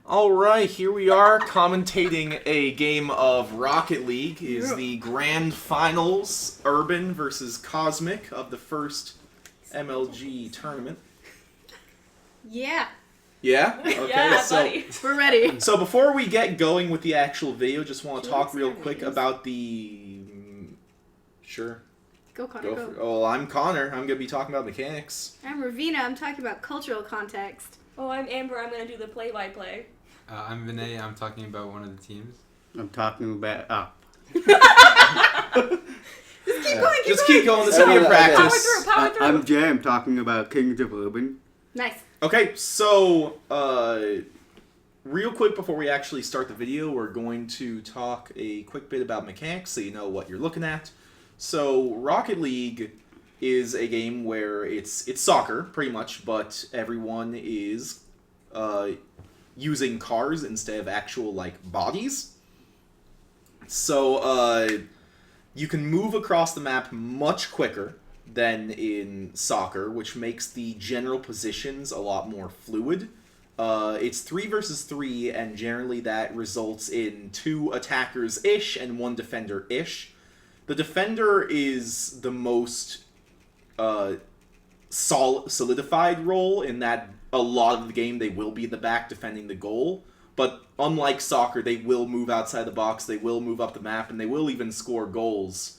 Alright, here we are commentating a game of Rocket League. It is the grand finals, Urban versus Cosmic of the first MLG tournament. Yeah. Yeah? Okay, Yeah, so buddy. We're ready. so before we get going with the actual video, just want to talk real quick about the... Sure. Go, Connor, go. Oh, I'm Connor. I'm going to be talking about mechanics. I'm Ravina. I'm talking about cultural context. Oh, I'm Amber. I'm gonna do the play-by-play. I'm Vinay. I'm talking about one of the teams. I'm talking about... Just keep going, Just keep going. This will be a Power practice. through, power through. I'm Jay. I'm talking about Kings of Urban. Nice. Okay, so, real quick before we actually start the video, we're going to talk a quick bit about mechanics so you know what you're looking at. So, Rocket League is a game where it's soccer, pretty much, but everyone is using cars instead of actual, bodies. So, you can move across the map much quicker than in soccer, which makes the general positions a lot more fluid. It's 3 versus 3, and generally that results in 2 attackers-ish and 1 defender-ish. The defender is the most solidified role in that a lot of the game they will be in the back defending the goal. But unlike soccer, they will move outside the box, they will move up the map, and they will even score goals.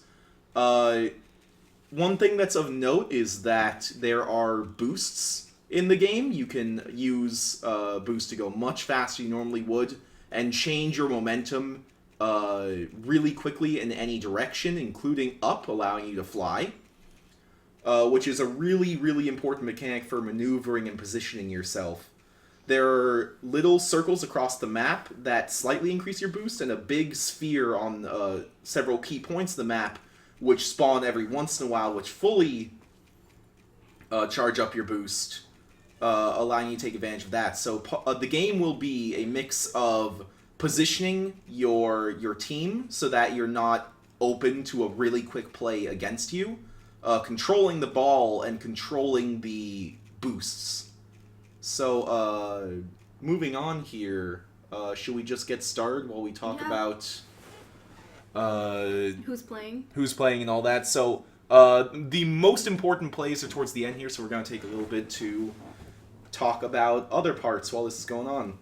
One thing that's of note is that there are boosts in the game. You can use boost to go much faster than you normally would and change your momentum really quickly in any direction, including up, allowing you to fly, which is a really, really important mechanic for maneuvering and positioning yourself. There are little circles across the map that slightly increase your boost, and a big sphere on several key points of the map which spawn every once in a while, which fully charge up your boost, allowing you to take advantage of that. So the game will be a mix of positioning your team so that you're not open to a really quick play against you, controlling the ball, and controlling the boosts. So, moving on here, should we just get started while we talk about Who's playing? who's playing and all that? So, the most important plays are towards the end here, so we're going to take a little bit to talk about other parts while this is going on.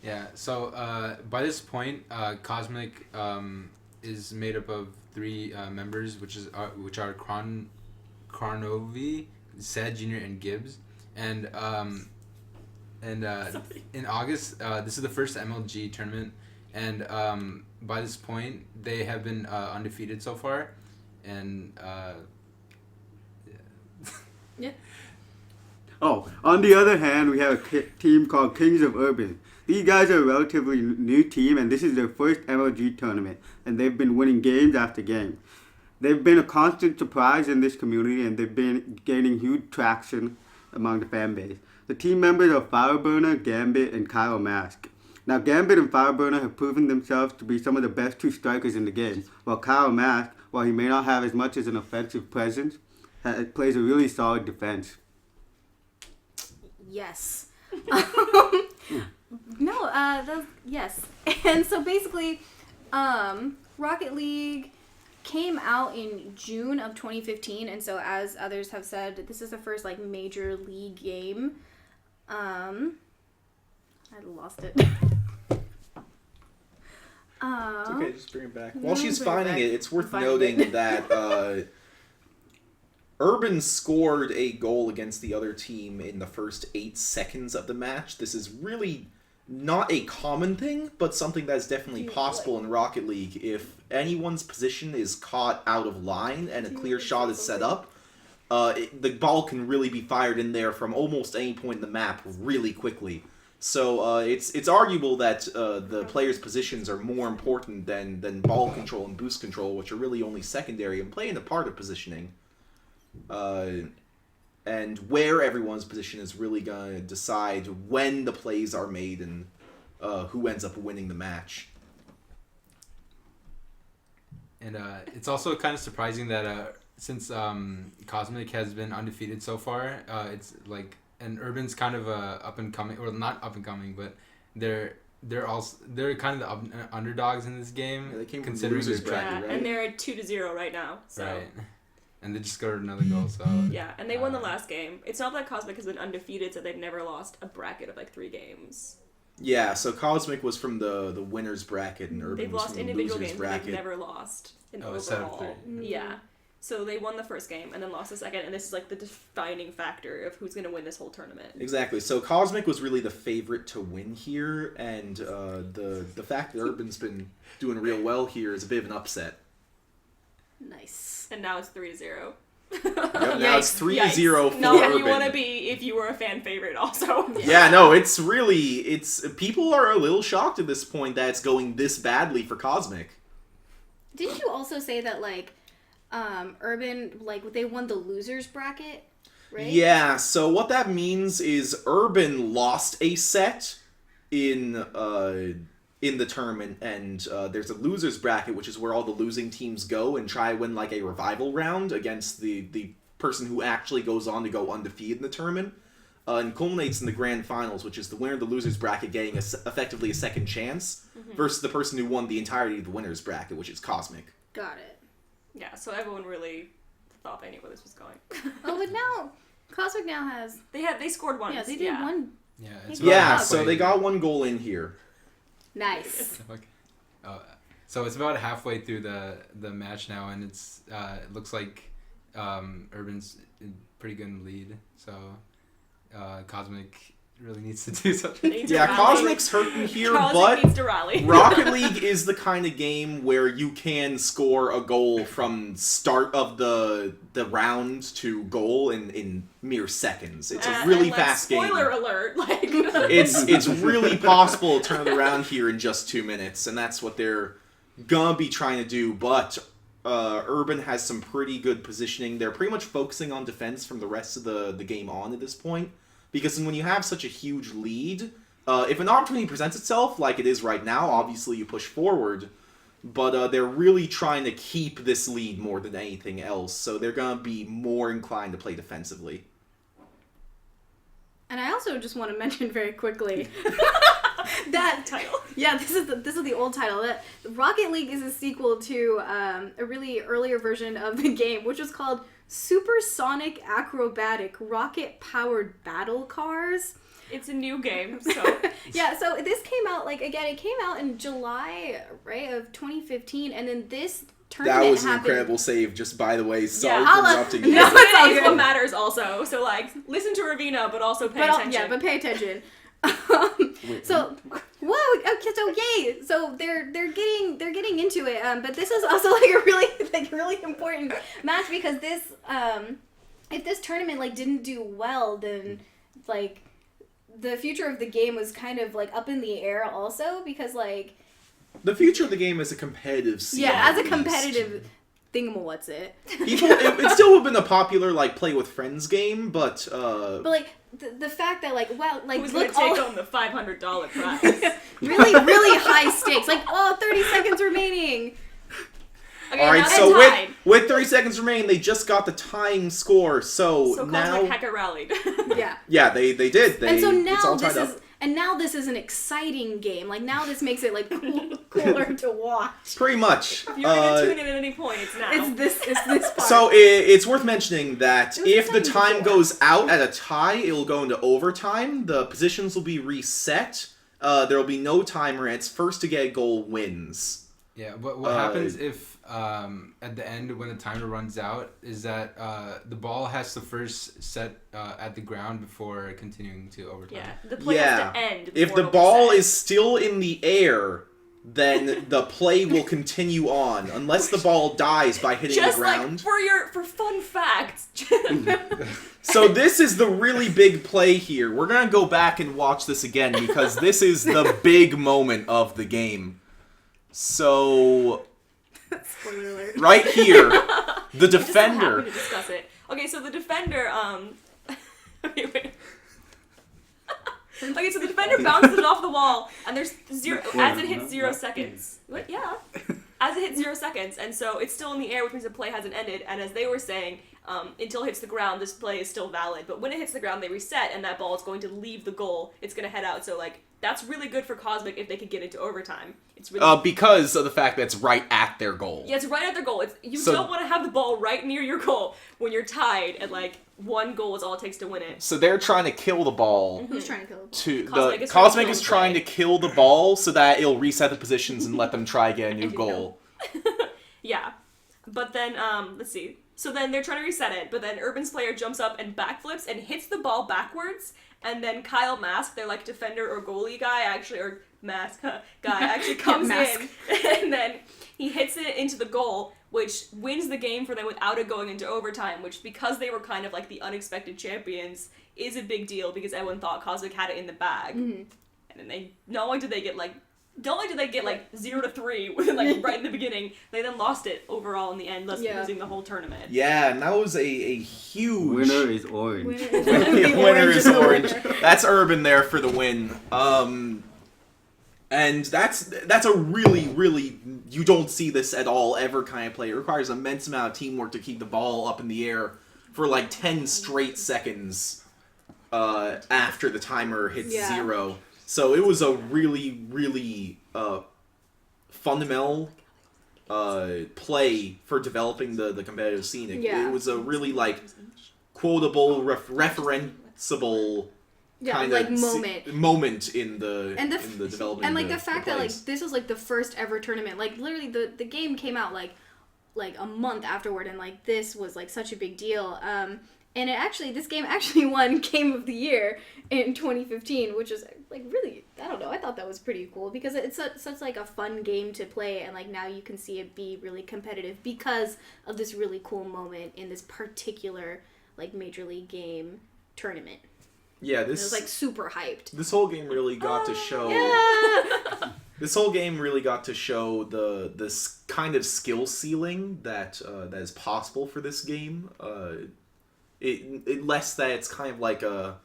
Yeah. So by this point, Cosmic is made up of 3 members, which are Carnovi, Sad Jr., and Gibbs. And in August, this is the first MLG tournament, and by this point, they have been undefeated so far, and Yeah. Oh, on the other hand, we have a team called Kings of Urban. These guys are a relatively new team, and this is their first MLG tournament, and they've been winning games after game. They've been a constant surprise in this community, and they've been gaining huge traction among the fan base. The team members are Fireburner, Gambit, and Kyle Mask. Now, Gambit and Fireburner have proven themselves to be some of the best 2 strikers in the game, while Kyle Mask, while he may not have as much as an offensive presence, plays a really solid defense. Yes. Yes. And so basically, Rocket League came out in June of 2015, and so as others have said, this is the first major league game. I lost it. It's okay, just bring it back. No, While she's bring it finding back. it, it's worth Finding noting it. that Urban scored a goal against the other team in the first 8 seconds of the match. This is really not a common thing, but something that's definitely possible in Rocket League. If anyone's position is caught out of line and a clear shot is set up, the ball can really be fired in there from almost any point in the map really quickly. So it's arguable that the players' positions are more important than ball control and boost control, which are really only secondary and playing a part of positioning. And where everyone's position is really going to decide when the plays are made and who ends up winning the match. And it's also kind of surprising that since Cosmic has been undefeated so far, it's like, and Urban's kind of up and coming, or not up and coming, but they're kind of the underdogs in this game. Yeah, they came from the considering losers their bracket, Yeah, right? and they're at 2-0 right now. So. Right. And they just scored another goal, so... Yeah, and they won the last game. It's not that Cosmic has been undefeated, so they've never lost a bracket of like 3 games. Yeah, so Cosmic was from the winners bracket, and Urban They've was lost from the individual losers games, but bracket. they've never lost an Oh, a set of overall. 3. Yeah. So they won the first game and then lost the second, and this is like the defining factor of who's going to win this whole tournament. Exactly. So Cosmic was really the favorite to win here, and the fact that Urban's been doing real well here is a bit of an upset. Nice. And now it's 3-0. Yep, now it's 3-0 for Not where Urban. you want to be if you were a fan favorite also. Yeah, no, it's people are a little shocked at this point that it's going this badly for Cosmic. Didn't you also say that like Urban like they won the losers bracket, right? Yeah, so what that means is Urban lost a set in the tournament, and there's a losers bracket, which is where all the losing teams go and try to win like a revival round against the person who actually goes on to go undefeated in the tournament, and culminates in the grand finals, which is the winner of the losers bracket getting effectively a second chance versus the person who won the entirety of the winners bracket, which is Cosmic. Got it. Yeah, so everyone really thought they knew where this was going. Oh, but now Cosmic now has They scored once. yeah they did one Yeah, it's Yeah, about so halfway- they got one goal in here. nice. Okay. So it's about halfway through the match now, and it's it looks like Urban's pretty good in the lead. So Cosmic really needs to do something. They need to Yeah, rally. Cosmic's hurting here, Cosmic but needs to rally. Rocket League is the kind of game where you can score a goal from start of the round to goal in mere seconds. It's a really and, fast game. Spoiler alert! Like It's really possible to turn it around here in just 2 minutes, and that's what they're gonna be trying to do. But Urban has some pretty good positioning. They're pretty much focusing on defense from the rest of the game on at this point, because when you have such a huge lead, if an opportunity presents itself, like it is right now, obviously you push forward, but they're really trying to keep this lead more than anything else, so they're gonna be more inclined to play defensively. And I also just want to mention very quickly that title. yeah, this is the old title. That Rocket League is a sequel to a really earlier version of the game, which was called Supersonic Acrobatic Rocket Powered Battle Cars. It's a new game, so Yeah, so this came out it came out in July, right, of 2015, and then this tournament That was an happened. incredible save, just by the way. Sorry Yeah, for I'll let- interrupting No, you. this it's all is good. what matters also. So like, listen to Ravina, but also pay attention. But pay attention. So, whoa, okay, so yay! So they're getting into it. But this is also like a really important match, because this if this tournament like didn't do well, then like the future of the game was kind of like up in the air also, because like The future of the game is a competitive scene. yeah, as a at least. competitive thingamawhat's-it. People, it still would have been a popular like play with friends game, but But like the fact that like wow, like Who's gonna look take all home the $500 prize? really high stakes. Like, oh, 30 seconds remaining. Okay, all right. now So they're tied. with 30 seconds remaining, they just got the tying score. So So now, Cosmic Hacker rallied. Yeah. yeah, they did. And so It's all now tied up. now this is an exciting game. Like now this makes it like cooler to watch. Pretty much. If you're gonna tune in at any point, it's now. It's this part. So it's worth mentioning that It was if the exciting time before. goes out at a tie, it'll go into overtime. The positions will be reset. There will be no timer, and it's first to get a goal wins. Yeah, but what happens if at the end when the timer runs out is that the ball has to first set at the ground before continuing to overtime. Yeah, the play Yeah. has to end. If before the it'll ball be set. is still in the air, then the play will continue on unless the ball dies by hitting just the like ground. for fun facts. So this is the really big play here. We're gonna go back and watch this again because this is the big moment of the game. So Spoiler alert. right here, the Just so happy defender. to discuss it. Okay, so the defender. Okay, wait. Okay, so the defender bounces it off the wall, and there's zero as it hits 0 seconds. What? Yeah. As it hits 0 seconds, and so it's still in the air, which means the play hasn't ended. And as they were saying, until it hits the ground, this play is still valid. But when it hits the ground, they reset, and that ball is going to leave the goal. It's going to head out. So, like, that's really good for Cosmic if they could get into overtime. It's really because of the fact that it's right at their goal. Yeah, it's right at their goal. You don't want to have the ball right near your goal when you're tied, and, like, one goal is all it takes to win it. So they're trying to kill the ball. Who's trying to kill the ball? Cosmic is trying to kill the ball so that it'll reset the positions and let them try again a new goal. Yeah. But then, let's see. So then they're trying to reset it, but then Urban's player jumps up and backflips and hits the ball backwards, and then Kyle Mask, their, like, defender or goalie guy, comes in, and then he hits it into the goal, which wins the game for them without it going into overtime, which, because they were kind of like the unexpected champions, is a big deal because everyone thought Cosmic had it in the bag. Mm-hmm. And then they, not only did they get like 0-3 within, like, right in the beginning, they then lost it overall in the end, thus losing the whole tournament. Yeah, and that was a huge... Winner is orange. Winner is orange. That's Urban there for the win. And that's a really, really, you don't see this at all ever kind of play. It requires an immense amount of teamwork to keep the ball up in the air for like 10 straight seconds after the timer hits 0. So it was a really, really fundamental play for developing the competitive scene. It was a really, like, quotable, referenceable kind like of moment in the development. And, like, the fact that, like, this was, like, the first ever tournament. Like, literally, the game came out, like a month afterward, and, like, this was, like, such a big deal. And this game actually won Game of the Year in 2015, which was, like, really, I don't know, I thought that was pretty cool because it's such, like, a fun game to play, and, like, now you can see it be really competitive because of this really cool moment in this particular, like, Major League game tournament. Yeah, it was, like, super hyped. This whole game really got to show... Yeah! This whole game really got to show this kind of skill ceiling that is possible for this game. It less that it's kind of like a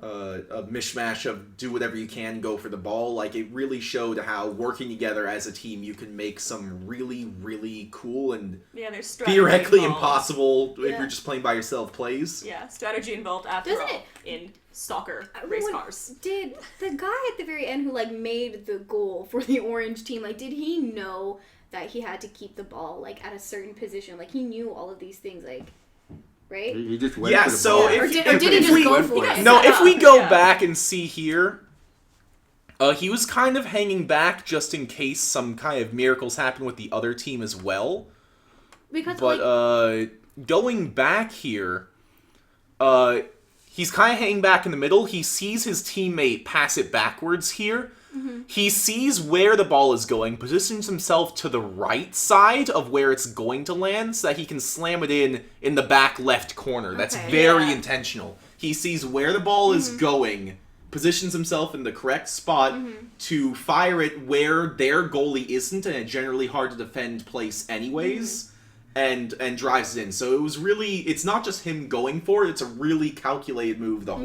mishmash of do whatever you can, go for the ball. Like, it really showed how working together as a team you can make some really, really cool and theoretically impossible if you're just playing by yourself plays. Yeah, strategy involved after all in soccer race cars. Did the guy at the very end who, like, made the goal for the orange team, like, did he know that he had to keep the ball, like, at a certain position? Like, he knew all of these things, like... Right? He just went for the ball. Or did he just go for it? No, if we go back and see here, he was kind of hanging back just in case some kind of miracles happen with the other team as well. Going back here, he's kind of hanging back in the middle. He sees his teammate pass it backwards here. Mm-hmm. He sees where the ball is going, positions himself to the right side of where it's going to land so that he can slam it in the back left corner. That's very intentional. He sees where the ball is going, positions himself in the correct spot to fire it where their goalie isn't, and a generally hard to defend place anyways, and drives it in. So it was really, it's not just him going for it, it's a really calculated move, the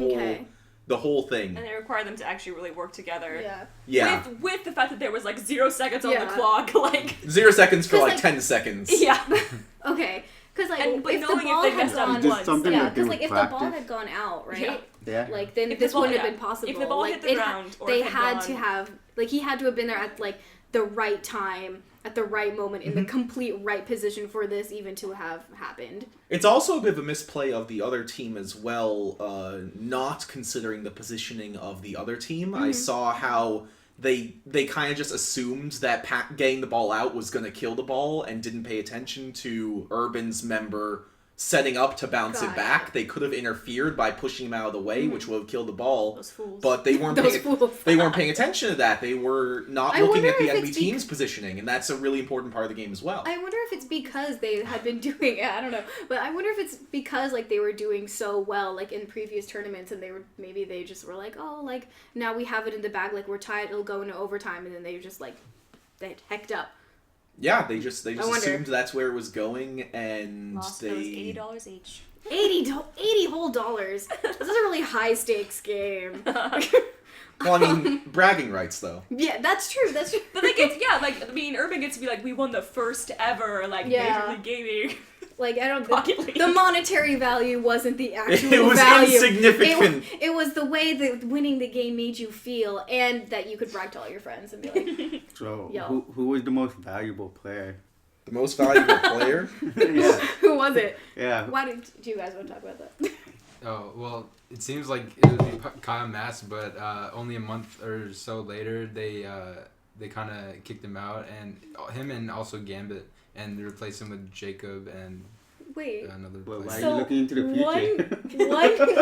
whole thing. And it required them to actually really work together. Yeah. With the fact that there was, like, 0 seconds on the clock, like... 0 seconds for, like, 10 seconds. Yeah. Okay. Because, like, if the ball had gone... because, like, if the ball had gone out, right? Yeah. Like, then this wouldn't have been possible. If the ball hit the ground, or they had to have... Like, he had to have been there at, like, the right time, at the right moment, in the complete right position for this even to have happened. It's also a bit of a misplay of the other team as well, not considering the positioning of the other team. I saw how they kind of just assumed that getting the ball out was going to kill the ball and didn't pay attention to Urban's member setting up to bounce it back. They could have interfered by pushing him out of the way, which would have killed the ball. Those fools. But they weren't they weren't paying attention to that. They were not looking at the enemy team's positioning, and that's a really important part of the game as well. I wonder if it's because they had been doing it, I don't know, but I wonder if it's because, like, they were doing so well, like, in previous tournaments, and maybe they just were like, oh, like, now we have it in the bag, like, we're tied, it'll go into overtime, and then they just, like, they hecked up. Yeah, they just assumed that's where it was going, and lost those $80 each. $80 whole dollars. This is a really high stakes game. Well, I mean, bragging rights though. Yeah, that's true. That's true. But they get, Urban gets to be like, we won the first ever, like, Major League Gaming. Like, I don't Rocket League. the monetary value wasn't the actual It was value. insignificant. It was the way that winning the game made you feel, and that you could brag to all your friends and be like, So, Yo. who was the most valuable player? The most valuable player? Yeah. who was it? Yeah. Why do you guys want to talk about that? Oh, well, it seems like it would be Kyle Mass, but only a month or so later, they kind of kicked him out, and him and also Gambit, and they replaced him with Jacob and Wait. another Well, player. why are So, you looking into the future?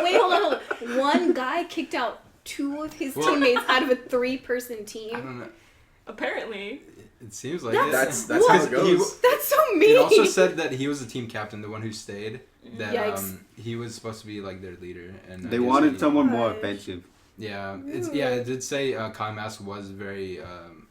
wait, hold on. One guy kicked out 2 of his Well- teammates out of a 3-person I team. don't know. Apparently. It seems like That's- it. That's how it Because he- goes. That's so mean. It also said that he was the team captain, the one who stayed. That Yikes. he was supposed to be like their leader, and I They guess wanted he- someone more Gosh. offensive. Yeah, it did say Kyle Mass was very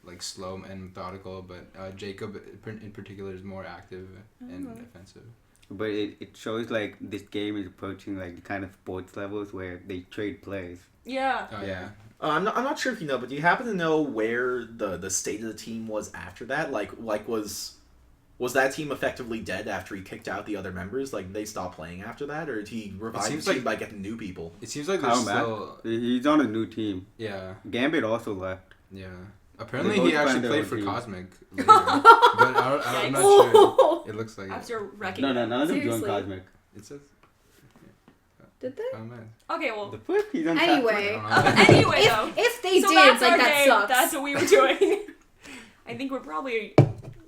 like slow and methodical, but Jacob in particular is more active and offensive. But it shows like this game is approaching like the kind of sports levels where they trade players. Yeah. Oh yeah. I'm not sure if you know, but do you happen to know where the state of the team was after that? Like was that team effectively dead after he kicked out the other members? Like, they stopped playing after that, or did he revive the seems team like- by getting new people? It seems like they're Kyle Mack, still. he's on a new team. Yeah, Gambit also left. yeah. Apparently, They both he actually find their played own for team. Cosmic later, but I'm not sure. Oh, It looks like it. After wrecking. No, none of them joined Seriously? Cosmic. It says. did they? Oh man. Okay, well. The flip, he's on Anyway. Anyway, though. If they So did, that's like, our that game. sucks. That's what we were doing. I think we're probably.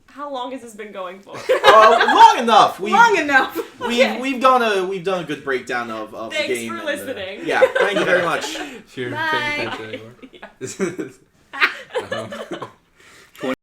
How long has this been going for? Long enough. Long enough. We've done a good breakdown of the Thanks game. for and, listening. yeah, thank you very much. If you're Bye. paying attention anymore. Yeah. This is-